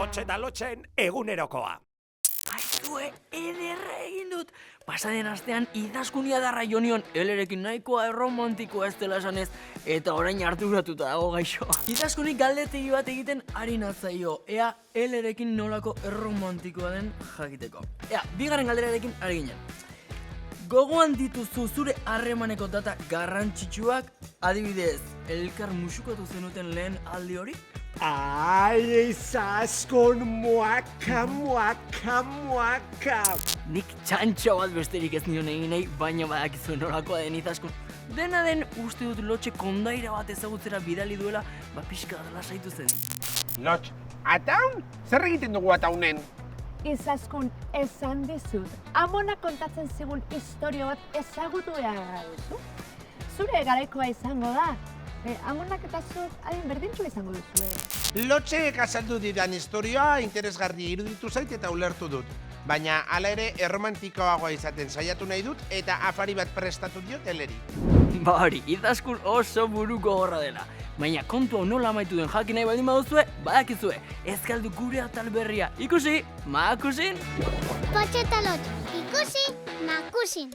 lotxe eta lotxen egunerokoa. Aizue, ederra egin dut. Pasaden astean idazkunia darra jonion, elerekin nahikoa erromantikoa ez dela esanez, eta orain arduratuta dago gaixoa. Idazkunik galdetegi bat egiten ari natzaio, ea elerekin nolako erromantikoa den jakiteko. Ea, bigarren galderarekin ari ginen. Gogoan dituzu zure harremaneko data garrantzitsuak, adibidez, elkar musukatu zenuten lehen aldi hori? Ai, izaskun muaka. Nik txantxo bat besterik ez nion egin nahi, baina badakizu nolakoa den Izaskun. Dena den uste dut lotxe kondaira bat ezagutzera bidali duela, pixka dela saitu zen. Lotx, ataun? Zer egiten dugu ataunen? Izaskun, esan dizut, amona kontatzen zigun historio bat ezagutu behar duzu. Zure garaikoa izango da. Amonak eta zut hain berdintxua izango duzu. Lotxek azaldu didan historioa interesgarri iruditu zait eta ulertu dut. Baina hala ere erromantikoagoa izaten saiatu nahi dut eta afari bat prestatu diot eleri. Hori, Izaskun oso buruko gorra dela. Baina kontu hau nola amaitu den jakin nahi baldin baduzue, badakizue. Ez galdu gure atal berria. Ikusi, makusin! Lotx eta lotx, ikusi, makusin.